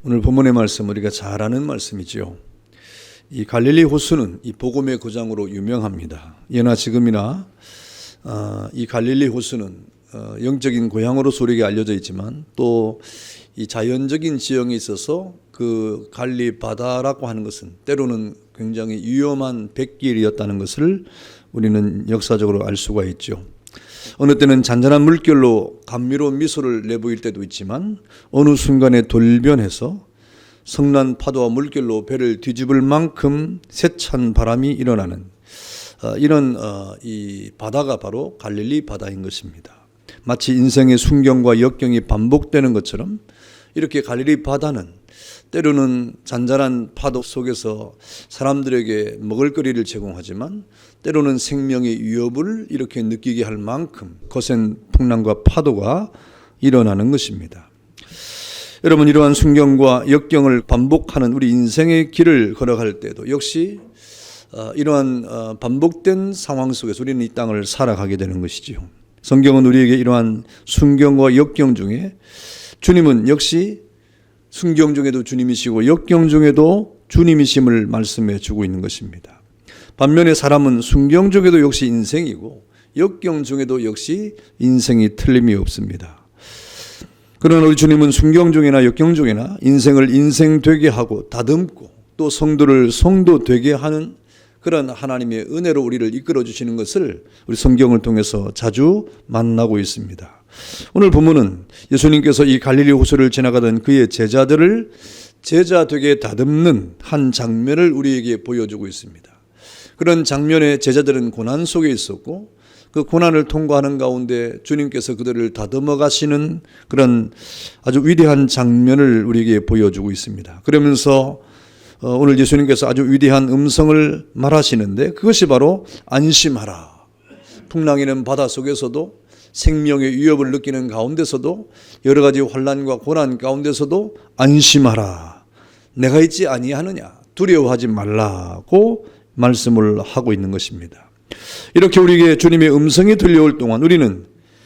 오늘 본문의 말씀 우리가 잘 아는 말씀이지요. 이 갈릴리 호수는 이 복음의 고장으로 유명합니다. 예나 지금이나 이 갈릴리 호수는 영적인 고향으로서 우리에게 알려져 있지만 또 이 자연적인 지형에 있어서 그 갈리 바다라고 하는 것은 때로는 굉장히 위험한 백길이었다는 것을 우리는 역사적으로 알 수가 있죠. 어느 때는 잔잔한 물결로 감미로운 미소를 내보일 때도 있지만 어느 순간에 돌변해서 성난 파도와 물결로 배를 뒤집을 만큼 세찬 바람이 일어나는 이런 이 바다가 바로 갈릴리 바다인 것입니다. 마치 인생의 순경과 역경이 반복되는 것처럼 이렇게 갈릴리 바다는 때로는 잔잔한 파도 속에서 사람들에게 먹을거리를 제공하지만 때로는 생명의 위협을 이렇게 느끼게 할 만큼 거센 풍랑과 파도가 일어나는 것입니다. 여러분, 이러한 순경과 역경을 반복하는 우리 인생의 길을 걸어갈 때도 역시 이러한 반복된 상황 속에서 우리는 이 땅을 살아가게 되는 것이지요. 성경은 우리에게 이러한 순경과 역경 중에 주님은 역시 순경 중에도 주님이시고 역경 중에도 주님이심을 말씀해 주고 있는 것입니다. 반면에 사람은 순경 중에도 역시 인생이고 역경 중에도 역시 인생이 틀림이 없습니다. 그러나 우리 주님은 순경 중이나 역경 중이나 인생을 인생 되게 하고 다듬고 또 성도를 성도 되게 하는 그런 하나님의 은혜로 우리를 이끌어 주시는 것을 우리 성경을 통해서 자주 만나고 있습니다. 오늘 본문은 예수님께서 이 갈릴리 호수를 지나가던 그의 제자들을 제자 되게 다듬는 한 장면을 우리에게 보여주고 있습니다. 그런 장면에 제자들은 고난 속에 있었고 그 고난을 통과하는 가운데 주님께서 그들을 다듬어 가시는 그런 아주 위대한 장면을 우리에게 보여주고 있습니다. 그러면서 오늘 예수님께서 아주 위대한 음성을 말하시는데 그것이 바로 안심하라. 풍랑이는 바다 속에서도 생명의 위협을 느끼는 가운데서도 여러 가지 환난과 고난 가운데서도 안심하라. 내가 있지 아니하느냐. 두려워하지 말라고 말씀을 하고 있는 것입니다. 이렇게 우리에게 주님의 음성이 들려올 동안 우리는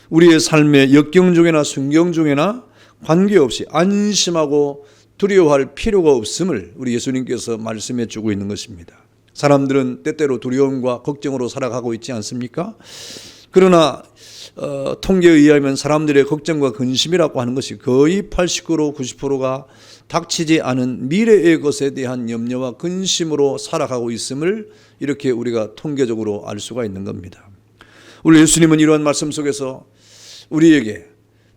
우리의 삶의 역경 중에나 순경 중에나 관계없이 안심하고 두려워할 필요가 없음을 우리 예수님께서 말씀해 주고 있는 것입니다. 사람들은 때때로 두려움과 걱정으로 살아가고 있지 않습니까? 그러나 통계에 의하면 사람들의 걱정과 근심이라고 하는 것이 거의 89% 90%가 닥치지 않은 미래의 것에 대한 염려와 근심으로 살아가고 있음을 이렇게 우리가 통계적으로 알 수가 있는 겁니다. 우리 예수님은 이러한 말씀 속에서 우리에게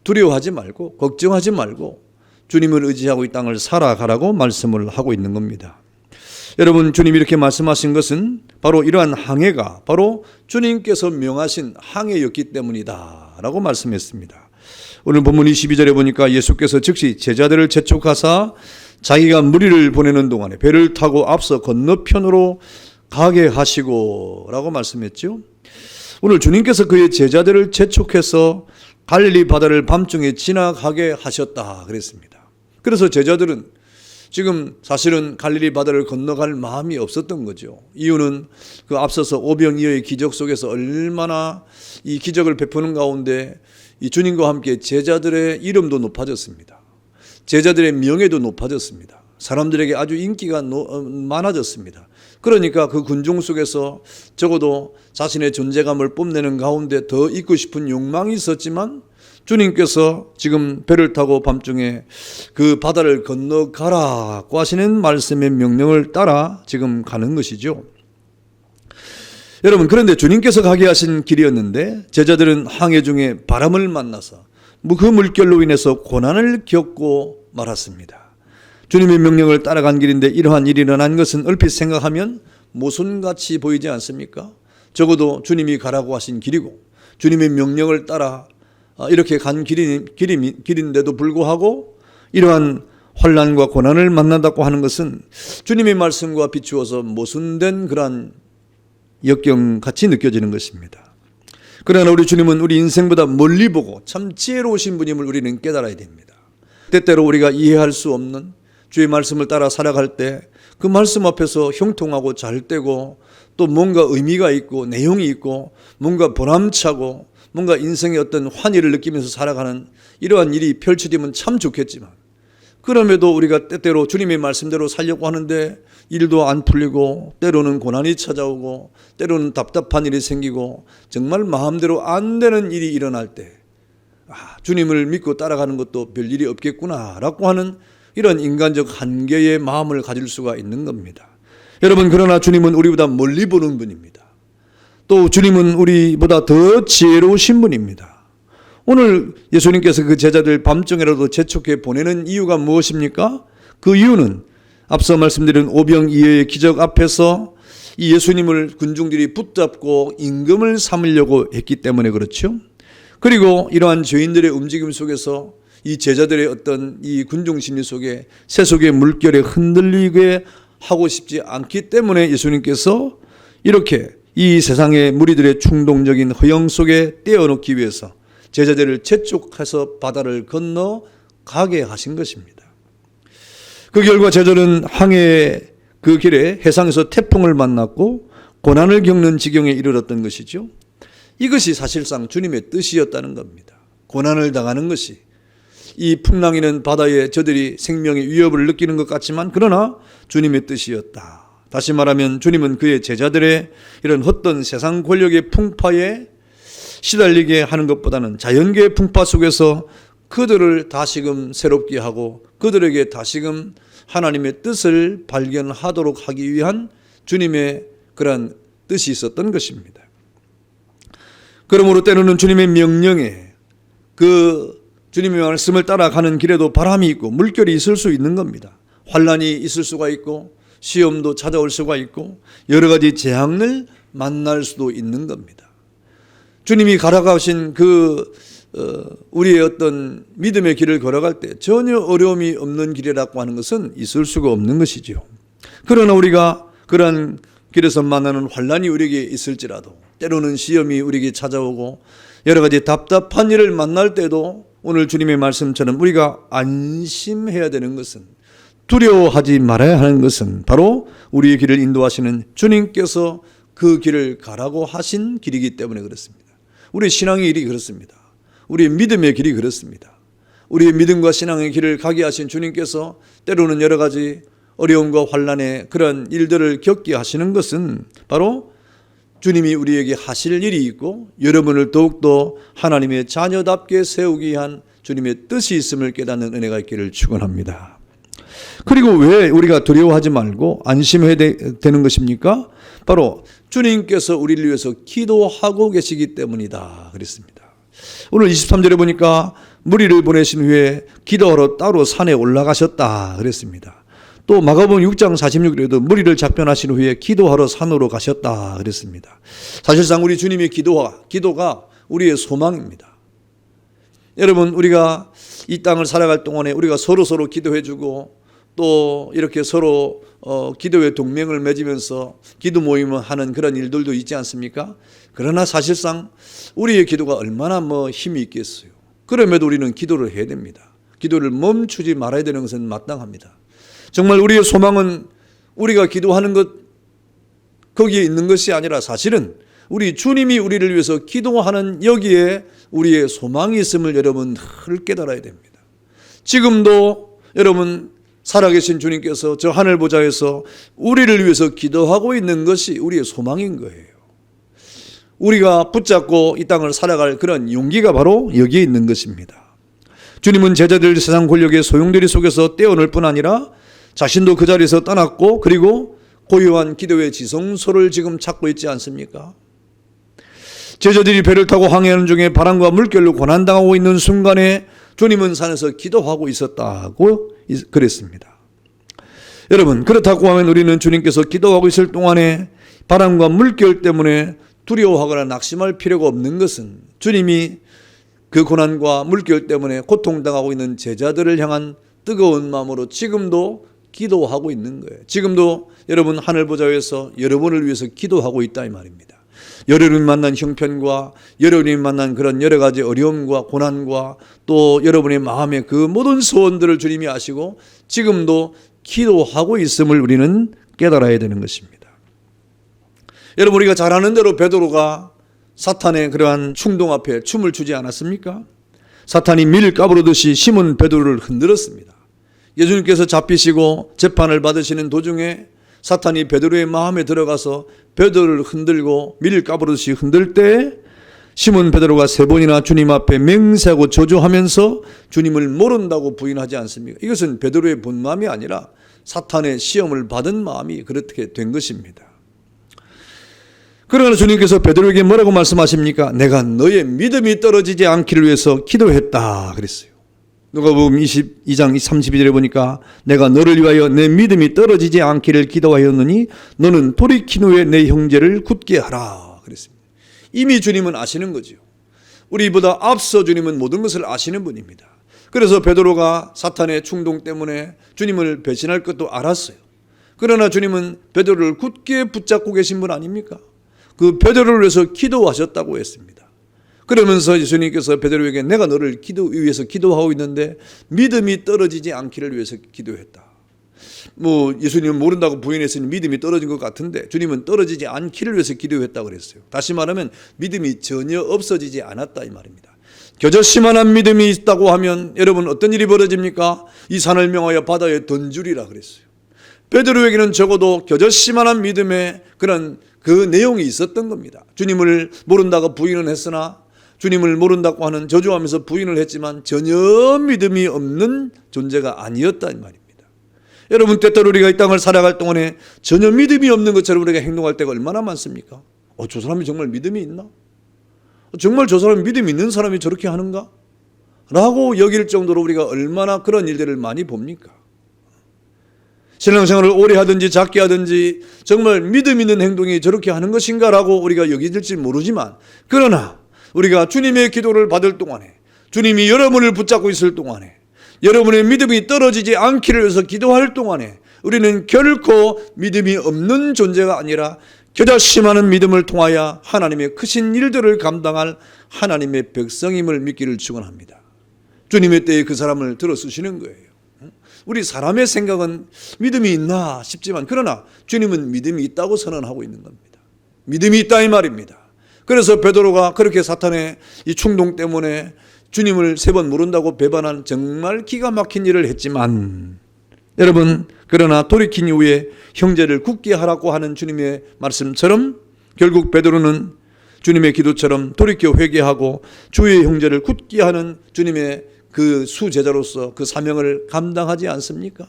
두려워하지 말고 걱정하지 말고 주님을 의지하고 이 땅을 살아가라고 말씀을 하고 있는 겁니다. 여러분, 주님이 이렇게 말씀하신 것은 바로 이러한 항해가 바로 주님께서 명하신 항해였기 때문이다 라고 말씀했습니다. 오늘 본문 22절에 보니까 예수께서 즉시 제자들을 재촉하사 자기가 무리를 보내는 동안에 배를 타고 앞서 건너편으로 가게 하시고 라고 말씀했죠. 오늘 주님께서 그의 제자들을 재촉해서 갈릴리 바다를 밤중에 지나가게 하셨다 그랬습니다. 그래서 제자들은 지금 사실은 갈릴리 바다를 건너갈 마음이 없었던 거죠. 이유는 그 앞서서 오병이어의 기적 속에서 얼마나 이 기적을 베푸는 가운데 이 주님과 함께 제자들의 이름도 높아졌습니다. 제자들의 명예도 높아졌습니다. 사람들에게 아주 인기가 많아졌습니다. 그러니까 그 군중 속에서 적어도 자신의 존재감을 뽐내는 가운데 더 있고 싶은 욕망이 있었지만 주님께서 지금 배를 타고 밤중에 그 바다를 건너가라고 하시는 말씀의 명령을 따라 지금 가는 것이죠. 여러분, 그런데 주님께서 가게 하신 길이었는데 제자들은 항해 중에 바람을 만나서 그 물결로 인해서 고난을 겪고 말았습니다. 주님의 명령을 따라간 길인데 이러한 일이 일어난 것은 얼핏 생각하면 모순같이 보이지 않습니까? 적어도 주님이 가라고 하신 길이고 주님의 명령을 따라 이렇게 간 길인데도 불구하고 이러한 환난과 고난을 만난다고 하는 것은 주님의 말씀과 비추어서 모순된 그러한 역경같이 느껴지는 것입니다. 그러나 우리 주님은 우리 인생보다 멀리 보고 참 지혜로우신 분임을 우리는 깨달아야 됩니다. 때때로 우리가 이해할 수 없는 주의 말씀을 따라 살아갈 때 그 말씀 앞에서 형통하고 잘되고 또 뭔가 의미가 있고 내용이 있고 뭔가 보람차고 뭔가 인생의 어떤 환희를 느끼면서 살아가는 이러한 일이 펼쳐지면 참 좋겠지만 그럼에도 우리가 때때로 주님의 말씀대로 살려고 하는데 일도 안 풀리고 때로는 고난이 찾아오고 때로는 답답한 일이 생기고 정말 마음대로 안 되는 일이 일어날 때 주님을 믿고 따라가는 것도 별일이 없겠구나라고 하는 이런 인간적 한계의 마음을 가질 수가 있는 겁니다. 여러분, 그러나 주님은 우리보다 멀리 보는 분입니다. 또 주님은 우리보다 더 지혜로우신 분입니다. 오늘 예수님께서 그 제자들 밤중에라도 재촉해 보내는 이유가 무엇입니까? 그 이유는 앞서 말씀드린 오병이어의 기적 앞에서 이 예수님을 군중들이 붙잡고 임금을 삼으려고 했기 때문에 그렇죠. 그리고 이러한 죄인들의 움직임 속에서 이 제자들의 어떤 이 군중 심리 속에 세속의 물결에 흔들리게 하고 싶지 않기 때문에 예수님께서 이렇게 이 세상의 무리들의 충동적인 허영 속에 떼어놓기 위해서 제자들을 재촉해서 바다를 건너 가게 하신 것입니다. 그 결과 제자들은 항해의 그 길에 해상에서 태풍을 만났고 고난을 겪는 지경에 이르렀던 것이죠. 이것이 사실상 주님의 뜻이었다는 겁니다. 고난을 당하는 것이 이 풍랑이는 바다에 저들이 생명의 위협을 느끼는 것 같지만 그러나 주님의 뜻이었다. 다시 말하면 주님은 그의 제자들의 이런 헛된 세상 권력의 풍파에 시달리게 하는 것보다는 자연계의 풍파 속에서 그들을 다시금 새롭게 하고 그들에게 다시금 하나님의 뜻을 발견하도록 하기 위한 주님의 그런 뜻이 있었던 것입니다. 그러므로 때로는 주님의 명령에 그 주님의 말씀을 따라가는 길에도 바람이 있고 물결이 있을 수 있는 겁니다. 환난이 있을 수가 있고 시험도 찾아올 수가 있고 여러 가지 재앙을 만날 수도 있는 겁니다. 주님이 걸어가신 우리의 어떤 믿음의 길을 걸어갈 때 전혀 어려움이 없는 길이라고 하는 것은 있을 수가 없는 것이죠. 그러나 우리가 그러한 길에서 만나는 환난이 우리에게 있을지라도 때로는 시험이 우리에게 찾아오고 여러 가지 답답한 일을 만날 때도 오늘 주님의 말씀처럼 우리가 안심해야 되는 것은 두려워하지 말아야 하는 것은 바로 우리의 길을 인도하시는 주님께서 그 길을 가라고 하신 길이기 때문에 그렇습니다. 우리의 신앙의 길이 그렇습니다. 우리의 믿음의 길이 그렇습니다. 우리의 믿음과 신앙의 길을 가게 하신 주님께서 때로는 여러 가지 어려움과 환난의 그런 일들을 겪게 하시는 것은 바로 주님이 우리에게 하실 일이 있고 여러분을 더욱더 하나님의 자녀답게 세우기 위한 주님의 뜻이 있음을 깨닫는 은혜가 있기를 축원합니다. 그리고 왜 우리가 두려워하지 말고 안심해야 되는 것입니까? 바로 주님께서 우리를 위해서 기도하고 계시기 때문이다 그랬습니다. 오늘 23절에 보니까 무리를 보내신 후에 기도하러 따로 산에 올라가셨다 그랬습니다. 또 마가복음 6장 46절에도 무리를 작별하신 후에 기도하러 산으로 가셨다 그랬습니다. 사실상 우리 주님의 기도가 우리의 소망입니다. 여러분, 우리가 이 땅을 살아갈 동안에 우리가 서로 기도해주고 또 이렇게 서로 기도의 동맹을 맺으면서 기도 모임을 하는 그런 일들도 있지 않습니까? 그러나 사실상 우리의 기도가 얼마나 힘이 있겠어요. 그럼에도 우리는 기도를 해야 됩니다. 기도를 멈추지 말아야 되는 것은 마땅합니다. 정말 우리의 소망은 우리가 기도하는 것 거기에 있는 것이 아니라 사실은 우리 주님이 우리를 위해서 기도하는 여기에 우리의 소망이 있음을 여러분 늘 깨달아야 됩니다. 지금도 여러분 살아계신 주님께서 저 하늘 보좌에서 우리를 위해서 기도하고 있는 것이 우리의 소망인 거예요. 우리가 붙잡고 이 땅을 살아갈 그런 용기가 바로 여기에 있는 것입니다. 주님은 제자들 세상 권력의 소용돌이 속에서 떼어낼 뿐 아니라 자신도 그 자리에서 떠났고 그리고 고요한 기도의 지성소를 지금 찾고 있지 않습니까? 제자들이 배를 타고 항해하는 중에 바람과 물결로 고난당하고 있는 순간에 주님은 산에서 기도하고 있었다고 그랬습니다. 여러분, 그렇다고 하면 우리는 주님께서 기도하고 있을 동안에 바람과 물결 때문에 두려워하거나 낙심할 필요가 없는 것은 주님이 그 고난과 물결 때문에 고통당하고 있는 제자들을 향한 뜨거운 마음으로 지금도 기도하고 있는 거예요. 지금도 여러분 하늘 보좌에서 여러분을 위해서 기도하고 있다 이 말입니다. 여러분이 만난 형편과 여러분이 만난 그런 여러 가지 어려움과 고난과 또 여러분의 마음의 그 모든 소원들을 주님이 아시고 지금도 기도하고 있음을 우리는 깨달아야 되는 것입니다. 여러분, 우리가 잘 아는 대로 베드로가 사탄의 그러한 충동 앞에 춤을 추지 않았습니까? 사탄이 밀 까부르듯이 시몬 베드로를 흔들었습니다. 예수님께서 잡히시고 재판을 받으시는 도중에 사탄이 베드로의 마음에 들어가서 베드로를 흔들고 밀 까부르듯이 흔들 때 시몬 베드로가 3번이나 주님 앞에 맹세하고 저주하면서 주님을 모른다고 부인하지 않습니까? 이것은 베드로의 본 마음이 아니라 사탄의 시험을 받은 마음이 그렇게 된 것입니다. 그러나 주님께서 베드로에게 뭐라고 말씀하십니까? 내가 너의 믿음이 떨어지지 않기를 위해서 기도했다 그랬어요. 누가복음 22장 32절에 보니까 내가 너를 위하여 내 믿음이 떨어지지 않기를 기도하였느니 너는 돌이킨 후에 내 형제를 굳게 하라 그랬습니다. 이미 주님은 아시는 거죠. 우리보다 앞서 주님은 모든 것을 아시는 분입니다. 그래서 베드로가 사탄의 충동 때문에 주님을 배신할 것도 알았어요. 그러나 주님은 베드로를 굳게 붙잡고 계신 분 아닙니까? 그 베드로를 위해서 기도하셨다고 했습니다. 그러면서 예수님께서 베드로에게 내가 너를 위해서 기도하고 있는데 믿음이 떨어지지 않기를 위해서 기도했다. 예수님은 모른다고 부인했으니 믿음이 떨어진 것 같은데 주님은 떨어지지 않기를 위해서 기도했다고 그랬어요. 다시 말하면 믿음이 전혀 없어지지 않았다 이 말입니다. 겨자씨만한 믿음이 있다고 하면 여러분 어떤 일이 벌어집니까? 이 산을 명하여 바다에 던주리라 그랬어요. 베드로에게는 적어도 겨자씨만한 믿음의 그런 그 내용이 있었던 겁니다. 주님을 모른다고 부인은 했으나 주님을 모른다고 하는 저주하면서 부인을 했지만 전혀 믿음이 없는 존재가 아니었다 이 말입니다. 여러분 때때로 우리가 이 땅을 살아갈 동안에 전혀 믿음이 없는 것처럼 우리가 행동할 때가 얼마나 많습니까? 저 사람이 정말 믿음이 있나? 정말 저 사람이 믿음 있는 사람이 저렇게 하는가? 라고 여길 정도로 우리가 얼마나 그런 일들을 많이 봅니까? 신앙생활을 오래 하든지 작게 하든지 정말 믿음 있는 행동이 저렇게 하는 것인가 라고 우리가 여기질지 모르지만 그러나 우리가 주님의 기도를 받을 동안에 주님이 여러분을 붙잡고 있을 동안에 여러분의 믿음이 떨어지지 않기를 위해서 기도할 동안에 우리는 결코 믿음이 없는 존재가 아니라 겨자씨만한 믿음을 통하여 하나님의 크신 일들을 감당할 하나님의 백성임을 믿기를 축원합니다. 주님의 때에 그 사람을 들어 쓰시는 거예요. 우리 사람의 생각은 믿음이 있나 싶지만 그러나 주님은 믿음이 있다고 선언하고 있는 겁니다. 믿음이 있다 이 말입니다. 그래서 베드로가 그렇게 사탄의 이 충동 때문에 주님을 3번 모른다고 배반한 정말 기가 막힌 일을 했지만 여러분 그러나 돌이킨 이후에 형제를 굳게 하라고 하는 주님의 말씀처럼 결국 베드로는 주님의 기도처럼 돌이켜 회개하고 주의 형제를 굳게 하는 주님의 그 수제자로서 그 사명을 감당하지 않습니까?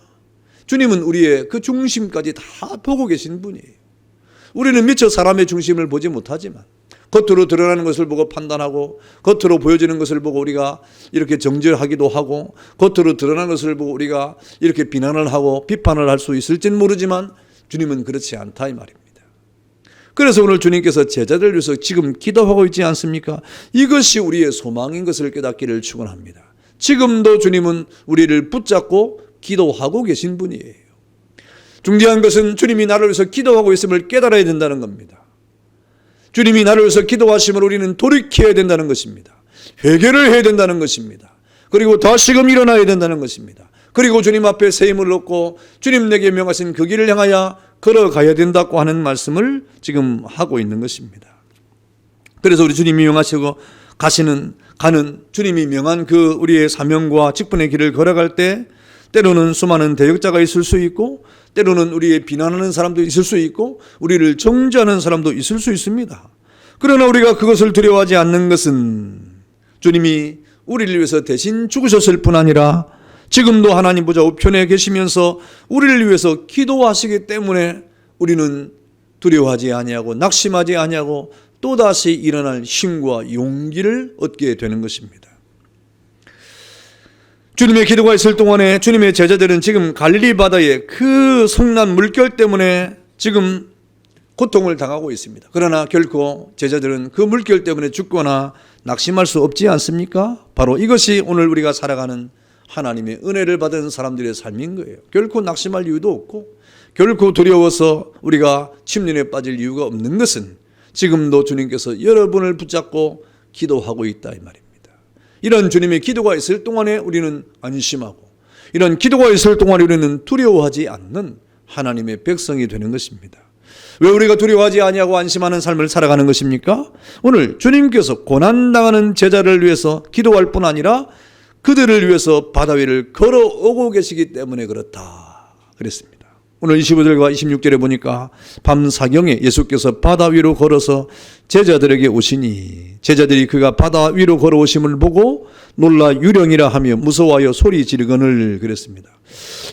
주님은 우리의 그 중심까지 다 보고 계신 분이에요. 우리는 미처 사람의 중심을 보지 못하지만 겉으로 드러나는 것을 보고 판단하고 겉으로 보여지는 것을 보고 우리가 이렇게 정죄하기도 하고 겉으로 드러나는 것을 보고 우리가 이렇게 비난을 하고 비판을 할 수 있을지는 모르지만 주님은 그렇지 않다 이 말입니다. 그래서 오늘 주님께서 제자들을 위해서 지금 기도하고 있지 않습니까? 이것이 우리의 소망인 것을 깨닫기를 축원합니다. 지금도 주님은 우리를 붙잡고 기도하고 계신 분이에요. 중요한 것은 주님이 나를 위해서 기도하고 있음을 깨달아야 된다는 겁니다. 주님이 나를 위해서 기도하심을 우리는 돌이켜야 된다는 것입니다. 회개를 해야 된다는 것입니다. 그리고 다시금 일어나야 된다는 것입니다. 그리고 주님 앞에 새 힘을 얻고 주님 내게 명하신 그 길을 향하여 걸어가야 된다고 하는 말씀을 지금 하고 있는 것입니다. 그래서 우리 주님이 명하시고 가는 주님이 명한 그 우리의 사명과 직분의 길을 걸어갈 때 때로는 수많은 대역자가 있을 수 있고 때로는 우리의 비난하는 사람도 있을 수 있고 우리를 정죄하는 사람도 있을 수 있습니다. 그러나 우리가 그것을 두려워하지 않는 것은 주님이 우리를 위해서 대신 죽으셨을 뿐 아니라 지금도 하나님 보좌 우편에 계시면서 우리를 위해서 기도하시기 때문에 우리는 두려워하지 아니하고 낙심하지 아니하고 또다시 일어날 힘과 용기를 얻게 되는 것입니다. 주님의 기도가 있을 동안에 주님의 제자들은 지금 갈릴리 바다의 그 성난 물결 때문에 지금 고통을 당하고 있습니다. 그러나 결코 제자들은 그 물결 때문에 죽거나 낙심할 수 없지 않습니까? 바로 이것이 오늘 우리가 살아가는 하나님의 은혜를 받은 사람들의 삶인 거예요. 결코 낙심할 이유도 없고 결코 두려워서 우리가 침륜에 빠질 이유가 없는 것은 지금도 주님께서 여러분을 붙잡고 기도하고 있다 이 말입니다. 이런 주님의 기도가 있을 동안에 우리는 안심하고 이런 기도가 있을 동안에 우리는 두려워하지 않는 하나님의 백성이 되는 것입니다. 왜 우리가 두려워하지 아니하고 안심하는 삶을 살아가는 것입니까? 오늘 주님께서 고난당하는 제자를 위해서 기도할 뿐 아니라 그들을 위해서 바다 위를 걸어오고 계시기 때문에 그렇다 그랬습니다. 오늘 25절과 26절에 보니까 밤 사경에 예수께서 바다 위로 걸어서 제자들에게 오시니 제자들이 그가 바다 위로 걸어오심을 보고 놀라 유령이라 하며 무서워하여 소리 지르거늘 그랬습니다.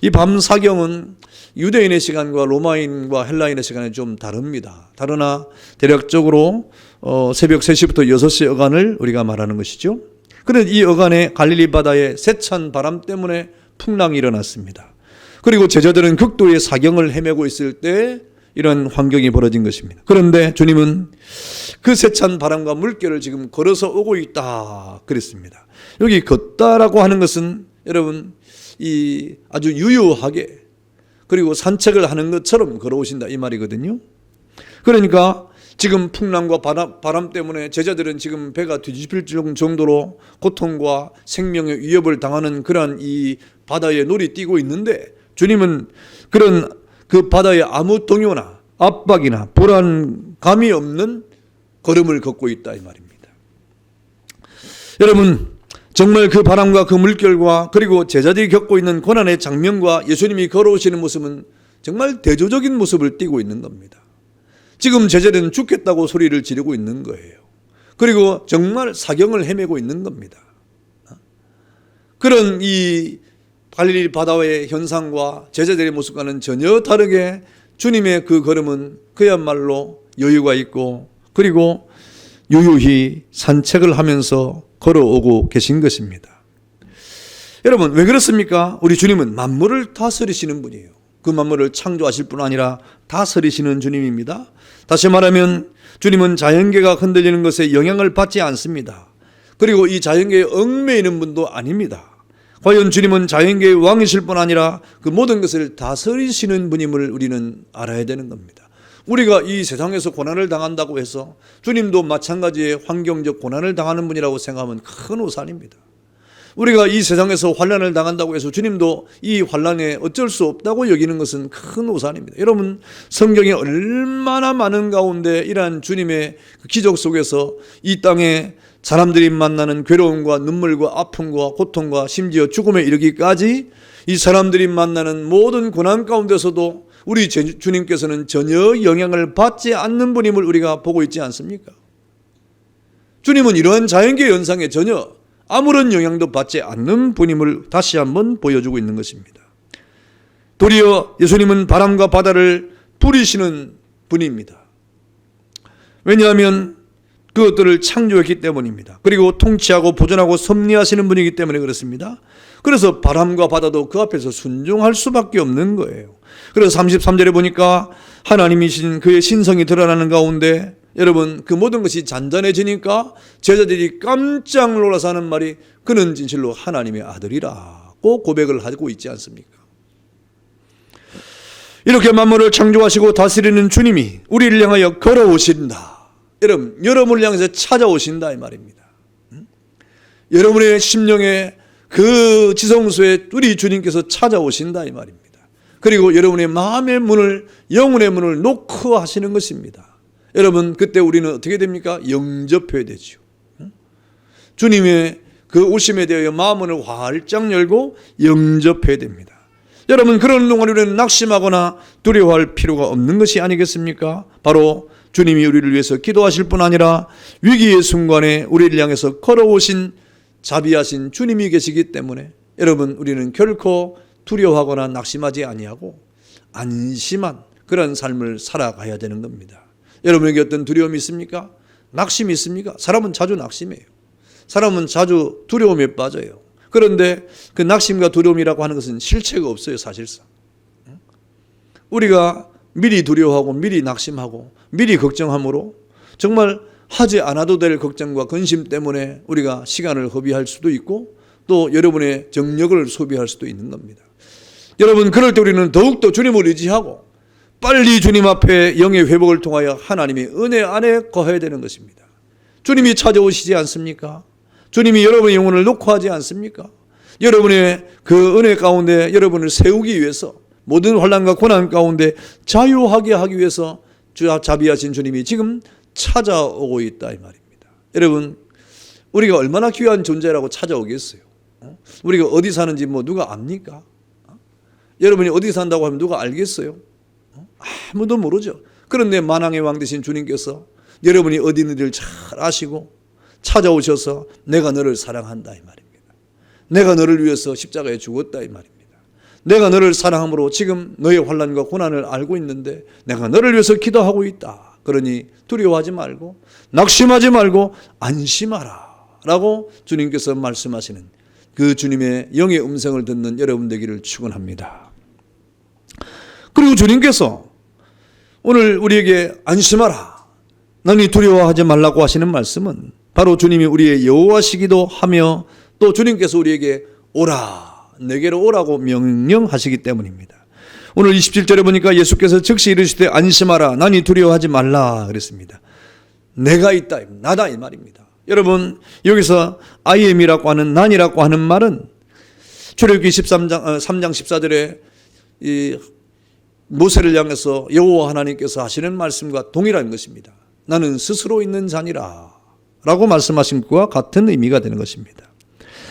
이 밤 사경은 유대인의 시간과 로마인과 헬라인의 시간이 좀 다릅니다. 다르나 대략적으로 새벽 3시부터 6시 어간을 우리가 말하는 것이죠. 그런데 이 어간에 갈릴리 바다에 세찬 바람 때문에 풍랑이 일어났습니다. 그리고 제자들은 극도의 사경을 헤매고 있을 때 이런 환경이 벌어진 것입니다. 그런데 주님은 그 세찬 바람과 물결을 지금 걸어서 오고 있다 그랬습니다. 여기 걷다라고 하는 것은 여러분 이 아주 유유하게 그리고 산책을 하는 것처럼 걸어오신다 이 말이거든요. 그러니까 지금 풍랑과 바람 때문에 제자들은 지금 배가 뒤집힐 정도로 고통과 생명의 위협을 당하는 그러한 이 바다에 놀이 뛰고 있는데 주님은 그런 그 바다에 아무 동요나 압박이나 불안감이 없는 걸음을 걷고 있다 이 말입니다. 여러분 정말 그 바람과 그 물결과 그리고 제자들이 겪고 있는 고난의 장면과 예수님이 걸어오시는 모습은 정말 대조적인 모습을 띠고 있는 겁니다. 지금 제자들은 죽겠다고 소리를 지르고 있는 거예요. 그리고 정말 사경을 헤매고 있는 겁니다. 그런 이 갈릴리 바다의 현상과 제자들의 모습과는 전혀 다르게 주님의 그 걸음은 그야말로 여유가 있고 그리고 유유히 산책을 하면서 걸어오고 계신 것입니다. 여러분 왜 그렇습니까? 우리 주님은 만물을 다스리시는 분이에요. 그 만물을 창조하실 뿐 아니라 다스리시는 주님입니다. 다시 말하면 주님은 자연계가 흔들리는 것에 영향을 받지 않습니다. 그리고 이 자연계에 얽매이는 분도 아닙니다. 과연 주님은 자연계의 왕이실 뿐 아니라 그 모든 것을 다스리시는 분임을 우리는 알아야 되는 겁니다. 우리가 이 세상에서 고난을 당한다고 해서 주님도 마찬가지의 환경적 고난을 당하는 분이라고 생각하면 큰 오산입니다. 우리가 이 세상에서 환난을 당한다고 해서 주님도 이 환난에 어쩔 수 없다고 여기는 것은 큰 오산입니다. 여러분 성경에 얼마나 많은 가운데 이러한 주님의 기적 속에서 이 땅에 사람들이 만나는 괴로움과 눈물과 아픔과 고통과 심지어 죽음에 이르기까지 이 사람들이 만나는 모든 고난 가운데서도 우리 주님께서는 전혀 영향을 받지 않는 분임을 우리가 보고 있지 않습니까? 주님은 이러한 자연계 현상에 전혀 아무런 영향도 받지 않는 분임을 다시 한번 보여주고 있는 것입니다. 도리어 예수님은 바람과 바다를 부리시는 분입니다. 왜냐하면 그것들을 창조했기 때문입니다. 그리고 통치하고 보존하고 섭리하시는 분이기 때문에 그렇습니다. 그래서 바람과 바다도 그 앞에서 순종할 수밖에 없는 거예요. 그래서 33절에 보니까 하나님이신 그의 신성이 드러나는 가운데 여러분 그 모든 것이 잔잔해지니까 제자들이 깜짝 놀라서 하는 말이 그는 진실로 하나님의 아들이라고 고백을 하고 있지 않습니까? 이렇게 만물을 창조하시고 다스리는 주님이 우리를 향하여 걸어오신다. 여러분을 향해서 찾아오신다 이 말입니다. 여러분의 심령에 그 지성소에 우리 주님께서 찾아오신다 이 말입니다. 그리고 여러분의 마음의 문을 영혼의 문을 놓고 하시는 것입니다. 여러분 그때 우리는 어떻게 됩니까? 영접해야 되죠. 주님의 그 오심에 대하여 마음을 활짝 열고 영접해야 됩니다. 여러분 그런 동안 우리는 낙심하거나 두려워할 필요가 없는 것이 아니겠습니까? 바로 주님이 우리를 위해서 기도하실 뿐 아니라 위기의 순간에 우리를 향해서 걸어오신 자비하신 주님이 계시기 때문에 여러분 우리는 결코 두려워하거나 낙심하지 아니하고 안심한 그런 삶을 살아가야 되는 겁니다. 여러분에게 어떤 두려움이 있습니까? 낙심이 있습니까? 사람은 자주 낙심해요. 사람은 자주 두려움에 빠져요. 그런데 그 낙심과 두려움이라고 하는 것은 실체가 없어요, 사실상. 우리가 미리 두려워하고 미리 낙심하고 미리 걱정함으로 정말 하지 않아도 될 걱정과 근심 때문에 우리가 시간을 허비할 수도 있고 또 여러분의 정력을 소비할 수도 있는 겁니다. 여러분 그럴 때 우리는 더욱더 주님을 의지하고 빨리 주님 앞에 영의 회복을 통하여 하나님의 은혜 안에 거해야 되는 것입니다. 주님이 찾아오시지 않습니까? 주님이 여러분의 영혼을 놓고 하지 않습니까? 여러분의 그 은혜 가운데 여러분을 세우기 위해서 모든 환난과 고난 가운데 자유하게 하기 위해서 자비하신 주님이 지금 찾아오고 있다 이 말입니다. 여러분 우리가 얼마나 귀한 존재라고 찾아오겠어요? 우리가 어디 사는지 뭐 누가 압니까? 여러분이 어디 산다고 하면 누가 알겠어요? 아무도 모르죠. 그런데 만왕의 왕 되신 주님께서 여러분이 어디 있는지를 잘 아시고 찾아오셔서 내가 너를 사랑한다 이 말입니다. 내가 너를 위해서 십자가에 죽었다 이 말입니다. 내가 너를 사랑함으로 지금 너의 환난과 고난을 알고 있는데 내가 너를 위해서 기도하고 있다. 그러니 두려워하지 말고 낙심하지 말고 안심하라 라고 주님께서 말씀하시는 그 주님의 영의 음성을 듣는 여러분 되기를 축원합니다. 그리고 주님께서 오늘 우리에게 안심하라, 너희 두려워하지 말라고 하시는 말씀은 바로 주님이 우리의 여호와시기도 하며 또 주님께서 우리에게 오라, 내게로 오라고 명령하시기 때문입니다. 오늘 27절에 보니까 예수께서 즉시 이르시되 안심하라, 너희 두려워하지 말라 그랬습니다. 내가 있다, 나다 이 말입니다. 여러분 여기서 I am이라고 하는 난이라고 하는 말은 출애굽기 3장 14절에 이 모세를 향해서 여호와 하나님께서 하시는 말씀과 동일한 것입니다. 나는 스스로 있는 자니라 라고 말씀하신 것과 같은 의미가 되는 것입니다.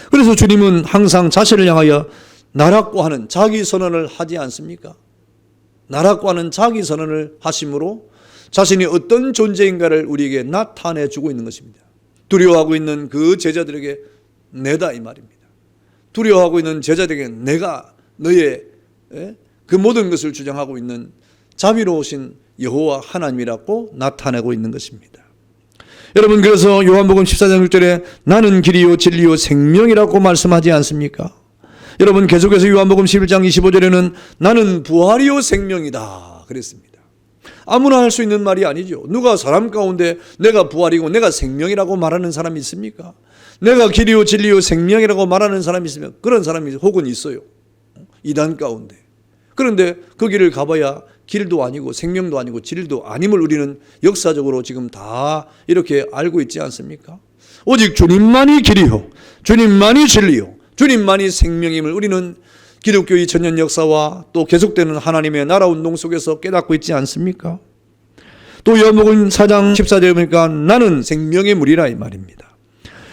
그래서 주님은 항상 자신을 향하여 나라고 하는 자기 선언을 하지 않습니까? 나라고 하는 자기 선언을 하심으로 자신이 어떤 존재인가를 우리에게 나타내 주고 있는 것입니다. 두려워하고 있는 그 제자들에게 내다 이 말입니다. 두려워하고 있는 제자들에게 내가 너의 그 모든 것을 주장하고 있는 자비로우신 여호와 하나님이라고 나타내고 있는 것입니다. 여러분 그래서 요한복음 14장 6절에 나는 길이요 진리요 생명이라고 말씀하지 않습니까? 여러분 계속해서 요한복음 11장 25절에는 나는 부활이요 생명이다 그랬습니다. 아무나 할 수 있는 말이 아니죠. 누가 사람 가운데 내가 부활이고 내가 생명이라고 말하는 사람이 있습니까? 내가 길이요 진리요 생명이라고 말하는 사람이 있으면 그런 사람이 혹은 있어요. 이단 가운데. 그런데 그 길을 가봐야 길도 아니고 생명도 아니고 진리도 아님을 우리는 역사적으로 지금 다 이렇게 알고 있지 않습니까? 오직 주님만이 길이요 주님만이 진리요 주님만이 생명임을 우리는 기독교의 천년 역사와 또 계속되는 하나님의 나라 운동 속에서 깨닫고 있지 않습니까? 또 요한복음 4장 14절에 보니까 나는 생명의 물이라 이 말입니다.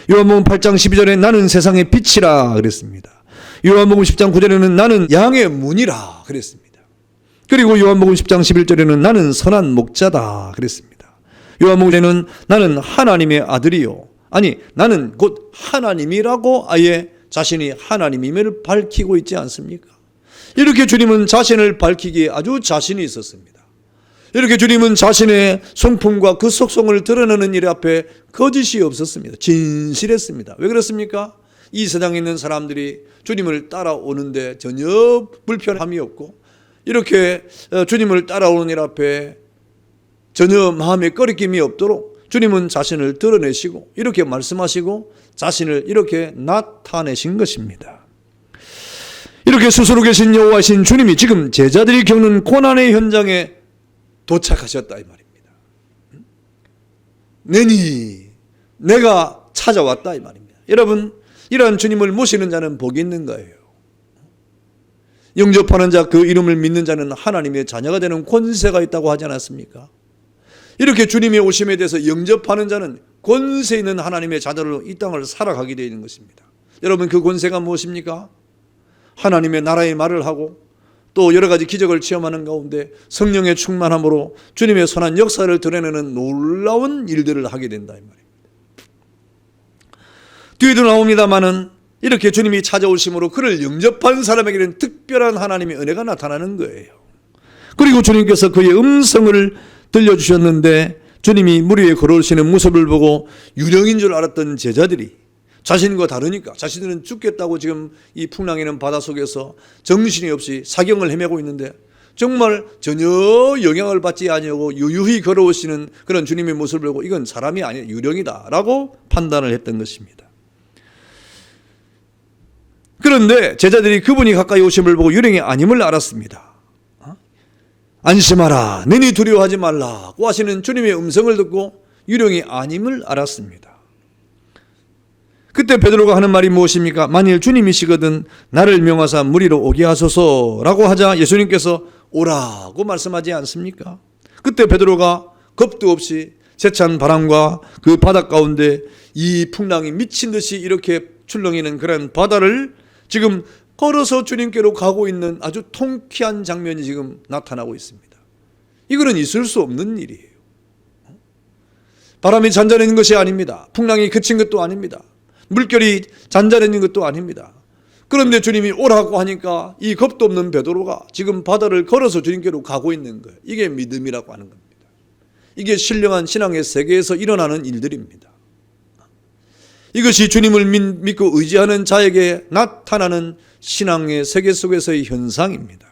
요한복음 8장 12절에 나는 세상의 빛이라 그랬습니다. 요한복음 10장 9절에는 나는 양의 문이라 그랬습니다. 그리고 요한복음 10장 11절에는 나는 선한 목자다 그랬습니다. 요한복음에는 나는 하나님의 아들이요 아니 나는 곧 하나님이라고 아예 자신이 하나님임을 밝히고 있지 않습니까? 이렇게 주님은 자신을 밝히기에 아주 자신이 있었습니다. 이렇게 주님은 자신의 성품과 그 속성을 드러내는 일 앞에 거짓이 없었습니다. 진실했습니다. 왜 그렇습니까? 이 세상에 있는 사람들이 주님을 따라오는데 전혀 불편함이 없고 이렇게 주님을 따라오는 일 앞에 전혀 마음에 꺼리낌이 없도록 주님은 자신을 드러내시고 이렇게 말씀하시고 자신을 이렇게 나타내신 것입니다. 이렇게 스스로 계신 여호와신 주님이 지금 제자들이 겪는 고난의 현장에 도착하셨다 이 말입니다. 내가 찾아왔다 이 말입니다. 여러분 이러한 주님을 모시는 자는 복이 있는 거예요. 영접하는 자 그 이름을 믿는 자는 하나님의 자녀가 되는 권세가 있다고 하지 않았습니까? 이렇게 주님의 오심에 대해서 영접하는 자는 권세 있는 하나님의 자녀로 이 땅을 살아가게 되어 있는 것입니다. 여러분 그 권세가 무엇입니까? 하나님의 나라의 말을 하고 또 여러 가지 기적을 체험하는 가운데 성령의 충만함으로 주님의 선한 역사를 드러내는 놀라운 일들을 하게 된다 이 말입니다. 뒤에도 나옵니다마는 이렇게 주님이 찾아오심으로 그를 영접한 사람에게는 특별한 하나님의 은혜가 나타나는 거예요. 그리고 주님께서 그의 음성을 들려주셨는데 주님이 물 위에 걸어오시는 모습을 보고 유령인 줄 알았던 제자들이 자신과 다르니까 자신들은 죽겠다고 지금 이 풍랑이는 바다 속에서 정신이 없이 사경을 헤매고 있는데 정말 전혀 영향을 받지 아니하고 유유히 걸어오시는 그런 주님의 모습을 보고 이건 사람이 아니라 유령이다 라고 판단을 했던 것입니다. 그런데 제자들이 그분이 가까이 오심을 보고 유령이 아님을 알았습니다. 안심하라, 너희 두려워하지 말라고 하시는 주님의 음성을 듣고 유령이 아님을 알았습니다. 그때 베드로가 하는 말이 무엇입니까? 만일 주님이시거든 나를 명하사 무리로 오게 하소서라고 하자 예수님께서 오라고 말씀하지 않습니까? 그때 베드로가 겁도 없이 세찬 바람과 그 바다 가운데 이 풍랑이 미친 듯이 이렇게 출렁이는 그런 바다를 지금 걸어서 주님께로 가고 있는 아주 통쾌한 장면이 지금 나타나고 있습니다. 이거는 있을 수 없는 일이에요. 바람이 잔잔해진 것이 아닙니다. 풍랑이 그친 것도 아닙니다. 물결이 잔잔해진 것도 아닙니다. 그런데 주님이 오라고 하니까 이 겁도 없는 베드로가 지금 바다를 걸어서 주님께로 가고 있는 거예요. 이게 믿음이라고 하는 겁니다. 이게 신령한 신앙의 세계에서 일어나는 일들입니다. 이것이 주님을 믿고 의지하는 자에게 나타나는 신앙의 세계 속에서의 현상입니다.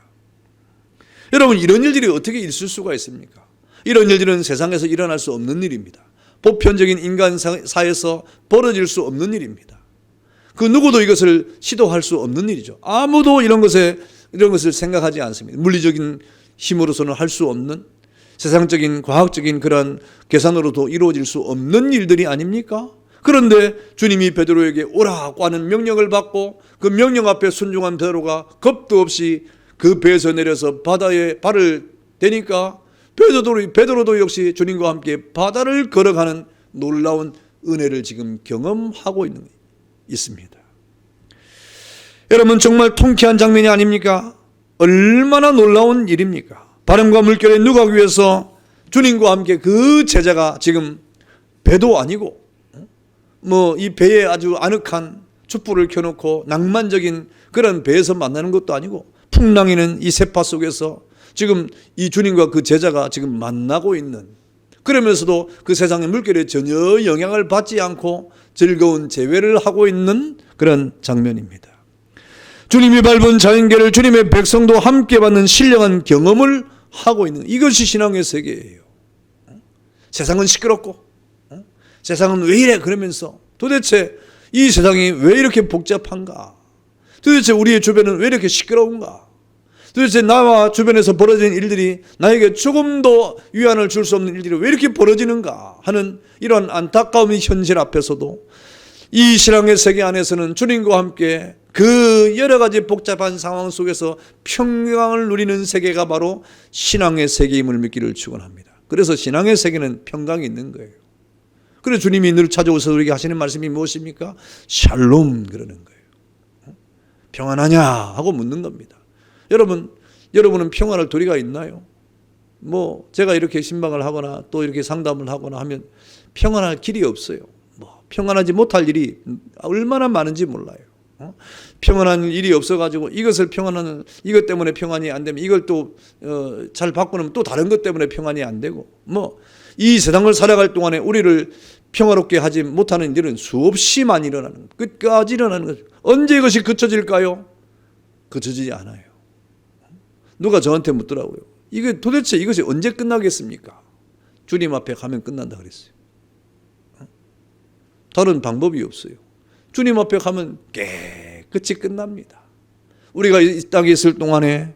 여러분, 이런 일들이 어떻게 있을 수가 있습니까? 이런 일들은 세상에서 일어날 수 없는 일입니다. 보편적인 인간사에서 벌어질 수 없는 일입니다. 그 누구도 이것을 시도할 수 없는 일이죠. 아무도 이런 것을 생각하지 않습니다. 물리적인 힘으로서는 할 수 없는, 세상적인 과학적인 그런 계산으로도 이루어질 수 없는 일들이 아닙니까? 그런데 주님이 베드로에게 오라고 하는 명령을 받고 그 명령 앞에 순종한 베드로가 겁도 없이 그 배에서 내려서 바다에 발을 대니까 베드로도 역시 주님과 함께 바다를 걸어가는 놀라운 은혜를 지금 경험하고 있습니다. 여러분, 정말 통쾌한 장면이 아닙니까? 얼마나 놀라운 일입니까? 바람과 물결에 누가기 위해서 주님과 함께 그 제자가 지금 배도 아니고 이 배에 아주 아늑한 촛불을 켜놓고 낭만적인 그런 배에서 만나는 것도 아니고 풍랑이는 이 세파 속에서 지금 이 주님과 그 제자가 지금 만나고 있는, 그러면서도 그 세상의 물결에 전혀 영향을 받지 않고 즐거운 재회를 하고 있는 그런 장면입니다. 주님이 밟은 자연계를 주님의 백성도 함께 받는 신령한 경험을 하고 있는, 이것이 신앙의 세계예요. 세상은 시끄럽고 세상은 왜 이래 그러면서 도대체 이 세상이 왜 이렇게 복잡한가? 도대체 우리의 주변은 왜 이렇게 시끄러운가? 도대체 나와 주변에서 벌어지는 일들이 나에게 조금도 위안을 줄 수 없는 일들이 왜 이렇게 벌어지는가 하는 이런 안타까움의 현실 앞에서도 이 신앙의 세계 안에서는 주님과 함께 그 여러 가지 복잡한 상황 속에서 평강을 누리는 세계가 바로 신앙의 세계임을 믿기를 축원합니다. 그래서 신앙의 세계는 평강이 있는 거예요. 그래서 주님이 늘 찾아오셔서 우리에게 하시는 말씀이 무엇입니까? 샬롬 그러는 거예요. 평안하냐 하고 묻는 겁니다. 여러분은 평안할 도리가 있나요? 제가 이렇게 신방을 하거나 또 이렇게 상담을 하거나 하면 평안할 길이 없어요. 평안하지 못할 일이 얼마나 많은지 몰라요. 평안한 일이 없어가지고 이것 때문에 평안이 안 되면 이걸 또 잘 바꾸면 또 다른 것 때문에 평안이 안 되고 이 세상을 살아갈 동안에 우리를 평화롭게 하지 못하는 일은 수없이 많이 일어나는, 끝까지 일어나는 거죠. 언제 이것이 그쳐질까요? 그쳐지지 않아요. 누가 저한테 묻더라고요. 도대체 이것이 언제 끝나겠습니까? 주님 앞에 가면 끝난다 그랬어요. 다른 방법이 없어요. 주님 앞에 가면 깨끗이 끝납니다. 우리가 이 땅에 있을 동안에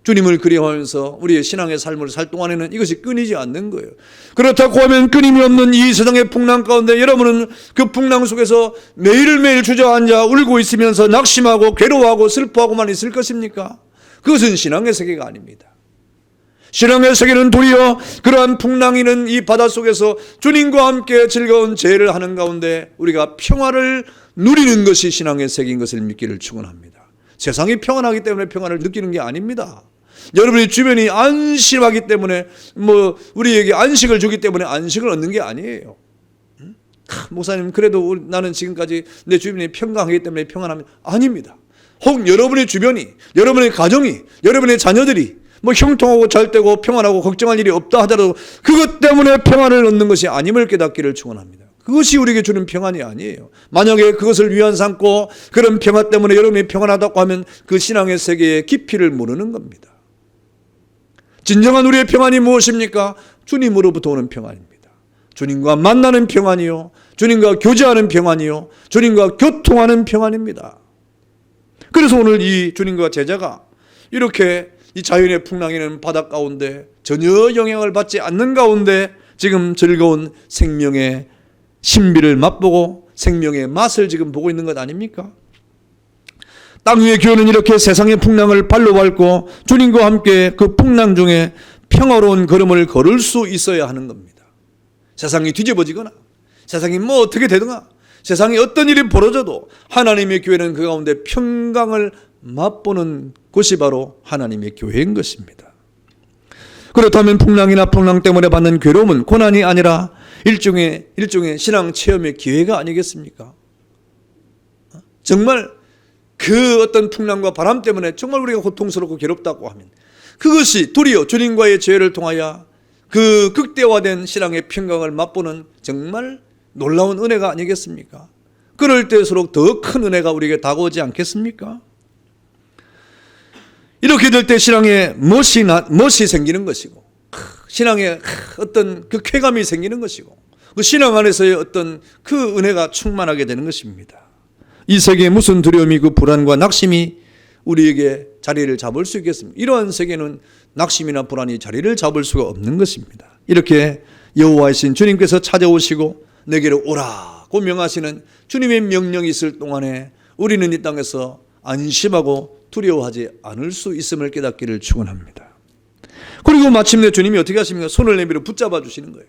주님을 그리워하면서 우리의 신앙의 삶을 살 동안에는 이것이 끊이지 않는 거예요. 그렇다고 하면 끊임이 없는 이 세상의 풍랑 가운데 여러분은 그 풍랑 속에서 매일매일 주저앉아 울고 있으면서 낙심하고 괴로워하고 슬퍼하고만 있을 것입니까? 그것은 신앙의 세계가 아닙니다. 신앙의 세계는 도리어 그러한 풍랑이는 이 바다 속에서 주님과 함께 즐거운 제회를 하는 가운데 우리가 평화를 누리는 것이 신앙의 세계인 것을 믿기를 축원합니다. 세상이 평안하기 때문에 평안을 느끼는 게 아닙니다. 여러분의 주변이 안심하기 때문에 우리에게 안식을 주기 때문에 안식을 얻는 게 아니에요. 목사님, 그래도 나는 지금까지 내 주변이 평강하기 때문에 평안합니다. 아닙니다. 혹 여러분의 주변이, 여러분의 가정이, 여러분의 자녀들이 형통하고 잘되고 평안하고 걱정할 일이 없다 하더라도 그것 때문에 평안을 얻는 것이 아님을 깨닫기를 축원합니다. 그것이 우리에게 주는 평안이 아니에요. 만약에 그것을 위안 삼고 그런 평화 때문에 여러분이 평안하다고 하면 그 신앙의 세계의 깊이를 모르는 겁니다. 진정한 우리의 평안이 무엇입니까? 주님으로부터 오는 평안입니다. 주님과 만나는 평안이요, 주님과 교제하는 평안이요, 주님과 교통하는 평안입니다. 그래서 오늘 이 주님과 제자가 이렇게 이 자연의 풍랑이는 바다 가운데 전혀 영향을 받지 않는 가운데 지금 즐거운 생명의 신비를 맛보고 생명의 맛을 지금 보고 있는 것 아닙니까? 땅 위의 교회는 이렇게 세상의 풍랑을 발로 밟고 주님과 함께 그 풍랑 중에 평화로운 걸음을 걸을 수 있어야 하는 겁니다. 세상이 뒤집어지거나 세상이 뭐 어떻게 되든가 세상에 어떤 일이 벌어져도 하나님의 교회는 그 가운데 평강을 맛보는 곳이 바로 하나님의 교회인 것입니다. 그렇다면 풍랑이나 풍랑 때문에 받는 괴로움은 고난이 아니라 일종의 신앙 체험의 기회가 아니겠습니까? 정말 그 어떤 풍랑과 바람 때문에 정말 우리가 고통스럽고 괴롭다고 하면 그것이 도리어 주님과의 죄를 통하여 그 극대화된 신앙의 평강을 맛보는 정말 놀라운 은혜가 아니겠습니까? 그럴 때일수록 더 큰 은혜가 우리에게 다가오지 않겠습니까? 이렇게 될 때 신앙에 멋이 생기는 것이고 신앙에 어떤 그 쾌감이 생기는 것이고 그 신앙 안에서의 어떤 그 은혜가 충만하게 되는 것입니다. 이 세계에 무슨 두려움이 그 불안과 낙심이 우리에게 자리를 잡을 수 있겠습니까? 이러한 세계는 낙심이나 불안이 자리를 잡을 수가 없는 것입니다. 이렇게 여호와이신 주님께서 찾아오시고 내게로 오라고 명하시는 주님의 명령이 있을 동안에 우리는 이 땅에서 안심하고 두려워하지 않을 수 있음을 깨닫기를 축원합니다. 그리고 마침내 주님이 어떻게 하십니까? 손을 내밀어 붙잡아 주시는 거예요.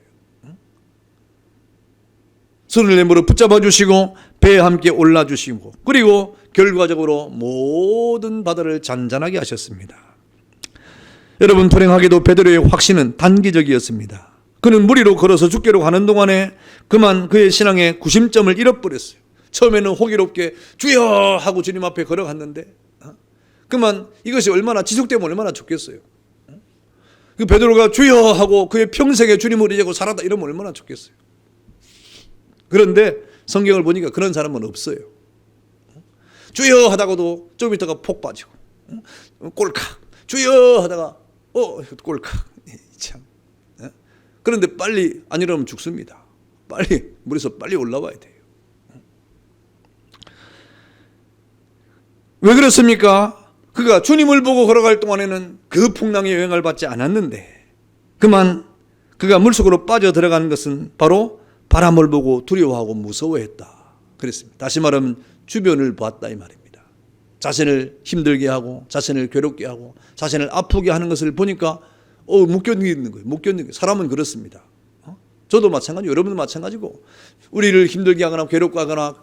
손을 내밀어 붙잡아 주시고 배에 함께 올라 주시고 그리고 결과적으로 모든 바다를 잔잔하게 하셨습니다. 여러분, 불행하게도 베드로의 확신은 단기적이었습니다. 그는 물 위로 걸어서 죽게로 가는 동안에 그만 그의 신앙의 구심점을 잃어버렸어요. 처음에는 호기롭게 주여 하고 주님 앞에 걸어갔는데 그만 이것이 얼마나 지속되면 얼마나 좋겠어요. 그 베드로가 주여 하고 그의 평생에 주님을 의지하고 살았다 이러면 얼마나 좋겠어요. 그런데 성경을 보니까 그런 사람은 없어요. 주여 하다가도 좀 있다가 폭 빠지고 꼴칵 주여 하다가 꼴칵 참. 그런데 빨리 안 이러면 죽습니다. 빨리 물에서 빨리 올라와야 돼요. 왜 그렇습니까? 그가 주님을 보고 걸어갈 동안에는 그 풍랑의 영향을 받지 않았는데 그만 그가 물속으로 빠져 들어가는 것은 바로 바람을 보고 두려워하고 무서워했다 그랬습니다. 다시 말하면 주변을 봤다 이 말입니다. 자신을 힘들게 하고 자신을 괴롭게 하고 자신을 아프게 하는 것을 보니까 못 견디는 거예요. 못 견디는 거예요. 사람은 그렇습니다. 저도 마찬가지고 여러분도 마찬가지고 우리를 힘들게 하거나 괴롭게 하거나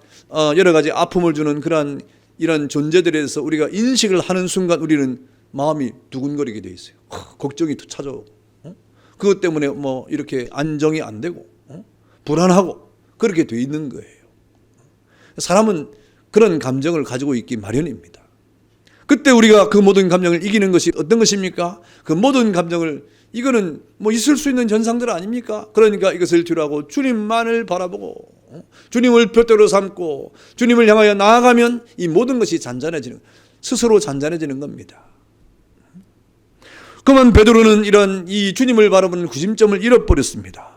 여러 가지 아픔을 주는 그러한 이런 존재들에 대해서 우리가 인식을 하는 순간 우리는 마음이 두근거리게 돼 있어요. 걱정이 찾아오고 그것 때문에 뭐 이렇게 안정이 안 되고 불안하고 그렇게 돼 있는 거예요. 사람은 그런 감정을 가지고 있기 마련입니다. 그때 우리가 그 모든 감정을 이기는 것이 어떤 것입니까? 그 모든 감정을 이거는 뭐 있을 수 있는 현상들 아닙니까? 그러니까 이것을 뒤로하고 주님만을 바라보고 주님을 볏대로 삼고 주님을 향하여 나아가면 이 모든 것이 잔잔해지는 스스로 잔잔해지는 겁니다. 그러면 베드로는 이런 이 주님을 바라보는 구심점을 잃어버렸습니다.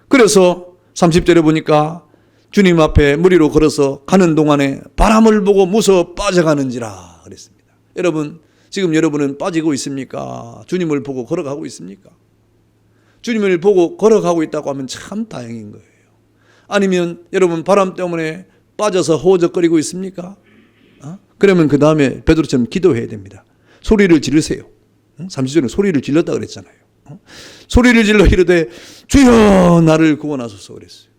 그래서 30절에 보니까 주님 앞에 물 위로 걸어서 가는 동안에 바람을 보고 무서워 빠져가는지라 그랬습니다. 여러분, 지금 여러분은 빠지고 있습니까? 주님을 보고 걸어가고 있습니까? 주님을 보고 걸어가고 있다고 하면 참 다행인 거예요. 아니면 여러분 바람 때문에 빠져서 호적거리고 있습니까? 그러면 그 다음에 베드로처럼 기도해야 됩니다. 소리를 지르세요. 30절에 소리를 질렀다 그랬잖아요. 소리를 질러 이르되 주여 나를 구원하소서 그랬어요.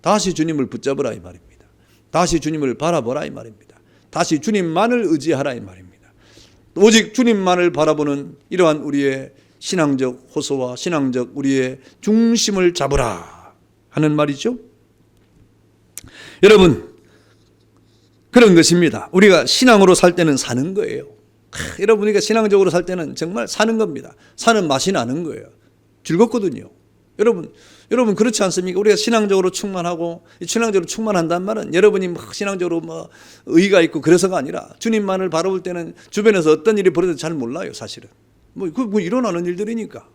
다시 주님을 붙잡으라 이 말입니다. 다시 주님을 바라보라 이 말입니다. 다시 주님만을 의지하라 이 말입니다. 오직 주님만을 바라보는 이러한 우리의 신앙적 호소와 신앙적 우리의 중심을 잡으라 하는 말이죠. 여러분, 그런 것입니다. 우리가 신앙으로 살 때는 사는 거예요. 여러분, 우리가 신앙적으로 살 때는 정말 사는 겁니다. 사는 맛이 나는 거예요. 즐겁거든요. 여러분 그렇지 않습니까? 우리가 신앙적으로 충만하고 신앙적으로 충만한다는 말은 여러분이 막 신앙적으로 뭐 의의가 있고 그래서가 아니라 주님만을 바라볼 때는 주변에서 어떤 일이 벌어져도 잘 몰라요, 사실은. 뭐 일어나는 일들이니까.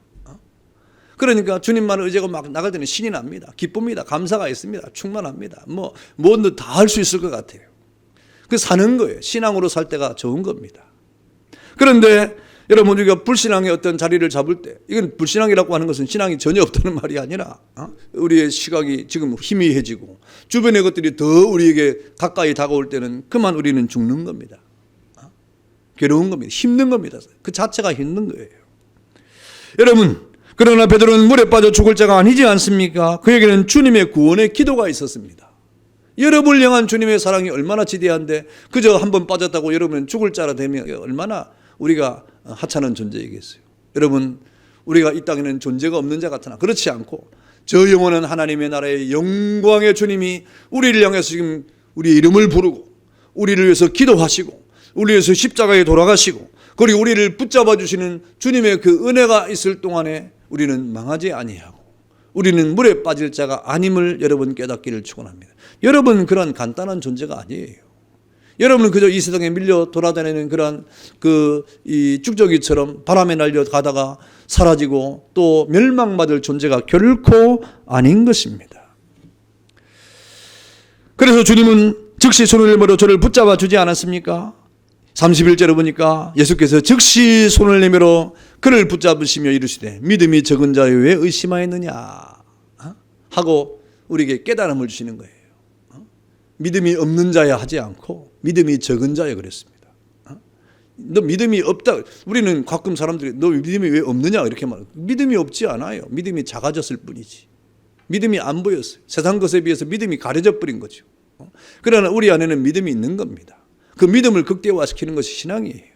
그러니까 주님만을 의지하고 막 나갈 때는 신이 납니다. 기쁩니다. 감사가 있습니다. 충만합니다. 뭐든 다 할 수 있을 것 같아요. 그 사는 거예요. 신앙으로 살 때가 좋은 겁니다. 그런데 여러분, 우리가 불신앙의 어떤 자리를 잡을 때, 이건 불신앙이라고 하는 것은 신앙이 전혀 없다는 말이 아니라 우리의 시각이 지금 희미해지고 주변의 것들이 더 우리에게 가까이 다가올 때는 그만 우리는 죽는 겁니다. 괴로운 겁니다. 힘든 겁니다. 그 자체가 힘든 거예요. 여러분, 그러나 베드로는 물에 빠져 죽을 자가 아니지 않습니까? 그에게는 주님의 구원의 기도가 있었습니다. 여러분을 향한 주님의 사랑이 얼마나 지대한데 그저 한번 빠졌다고 여러분은 죽을 자라 되면 얼마나 우리가 하찮은 존재이겠어요. 여러분, 우리가 이 땅에는 존재가 없는 자 같으나 그렇지 않고 저 영원한 하나님의 나라의 영광의 주님이 우리를 향해서 지금 우리의 이름을 부르고 우리를 위해서 기도하시고 우리를 위해서 십자가에 돌아가시고 그리고 우리를 붙잡아 주시는 주님의 그 은혜가 있을 동안에 우리는 망하지 아니하고 우리는 물에 빠질 자가 아님을 여러분 깨닫기를 축원합니다. 여러분 그런 간단한 존재가 아니에요. 여러분은 그저 이 세상에 밀려 돌아다니는 그런 이 쭉저기처럼 바람에 날려 가다가 사라지고 또 멸망받을 존재가 결코 아닌 것입니다. 그래서 주님은 즉시 손을 내밀어 저를 붙잡아 주지 않았습니까? 31절에 보니까 예수께서 즉시 손을 내밀어 그를 붙잡으시며 이르시되 믿음이 적은 자여 왜 의심하였느냐 하고 우리에게 깨달음을 주시는 거예요. 믿음이 없는 자야 하지 않고 믿음이 적은 자야 그랬습니다. 너 믿음이 없다. 우리는 가끔 사람들이 너 믿음이 왜 없느냐 이렇게 말해요. 믿음이 없지 않아요. 믿음이 작아졌을 뿐이지. 믿음이 안 보였어요. 세상 것에 비해서 믿음이 가려져 버린 거죠. 그러나 우리 안에는 믿음이 있는 겁니다. 그 믿음을 극대화시키는 것이 신앙이에요.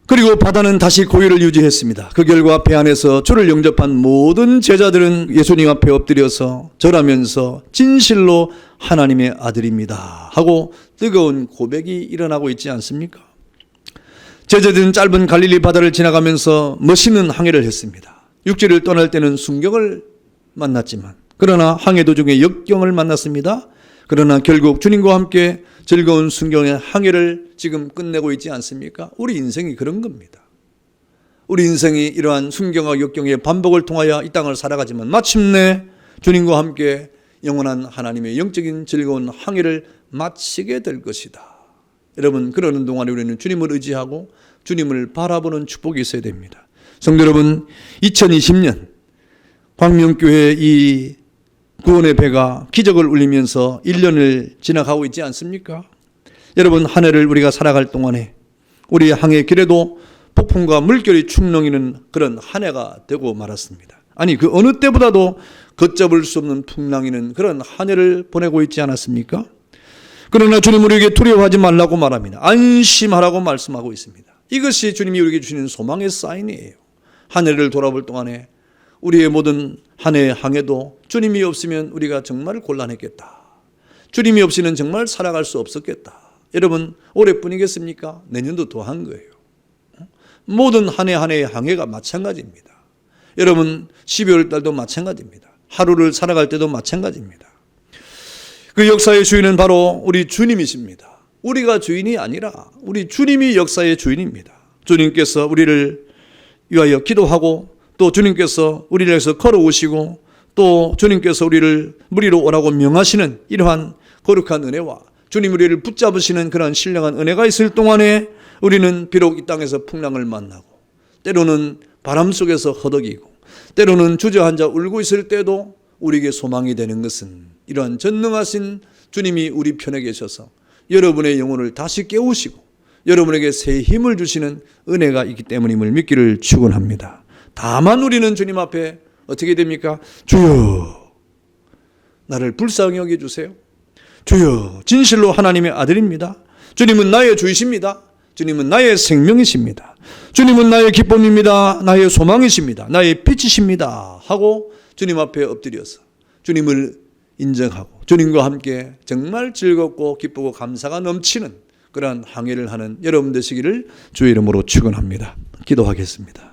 그리고 바다는 다시 고요를 유지했습니다. 그 결과 배 안에서 주를 영접한 모든 제자들은 예수님 앞에 엎드려서 절하면서 진실로 하나님의 아들입니다 하고 뜨거운 고백이 일어나고 있지 않습니까? 제자들은 짧은 갈릴리 바다를 지나가면서 멋있는 항해를 했습니다. 육지를 떠날 때는 순경을 만났지만 그러나 항해 도중에 역경을 만났습니다. 그러나 결국 주님과 함께 즐거운 순경의 항해를 지금 끝내고 있지 않습니까? 우리 인생이 그런 겁니다. 우리 인생이 이러한 순경과 역경의 반복을 통하여 이 땅을 살아가지만 마침내 주님과 함께 영원한 하나님의 영적인 즐거운 항해를 마치게 될 것이다. 여러분, 그러는 동안에 우리는 주님을 의지하고 주님을 바라보는 축복이 있어야 됩니다. 성도 여러분, 2020년 광명교회 이 구원의 배가 기적을 울리면서 1년을 지나가고 있지 않습니까? 여러분, 한 해를 우리가 살아갈 동안에 우리 항해 길에도 폭풍과 물결이 충렁이는 그런 한 해가 되고 말았습니다. 아니, 그 어느 때보다도 걷잡을 수 없는 풍랑이는 그런 한 해를 보내고 있지 않았습니까? 그러나 주님 우리에게 두려워하지 말라고 말합니다. 안심하라고 말씀하고 있습니다. 이것이 주님이 우리에게 주시는 소망의 사인이에요. 한 해를 돌아볼 동안에 우리의 모든 한 해의 항해도 주님이 없으면 우리가 정말 곤란했겠다. 주님이 없이는 정말 살아갈 수 없었겠다. 여러분, 올해뿐이겠습니까? 내년도 더 한 거예요. 모든 한 해 한 해의 항해가 마찬가지입니다. 여러분, 12월 달도 마찬가지입니다. 하루를 살아갈 때도 마찬가지입니다. 그 역사의 주인은 바로 우리 주님이십니다. 우리가 주인이 아니라 우리 주님이 역사의 주인입니다. 주님께서 우리를 위하여 기도하고 또 주님께서 우리를 위해서 걸어오시고 또 주님께서 우리를 무리로 오라고 명하시는 이러한 거룩한 은혜와 주님 우리를 붙잡으시는 그런 신령한 은혜가 있을 동안에 우리는 비록 이 땅에서 풍랑을 만나고 때로는 바람 속에서 허덕이고 때로는 주저앉아 울고 있을 때도 우리에게 소망이 되는 것은 이러한 전능하신 주님이 우리 편에 계셔서 여러분의 영혼을 다시 깨우시고 여러분에게 새 힘을 주시는 은혜가 있기 때문임을 믿기를 축원합니다. 다만 우리는 주님 앞에 어떻게 됩니까? 주여, 나를 불쌍히 여겨주세요. 주여, 진실로 하나님의 아들입니다. 주님은 나의 주이십니다. 주님은 나의 생명이십니다. 주님은 나의 기쁨입니다. 나의 소망이십니다. 나의 빛이십니다. 하고 주님 앞에 엎드려서 주님을 인정하고 주님과 함께 정말 즐겁고 기쁘고 감사가 넘치는 그러한 항해를 하는 여러분 되시기를 주의 이름으로 축원합니다. 기도하겠습니다.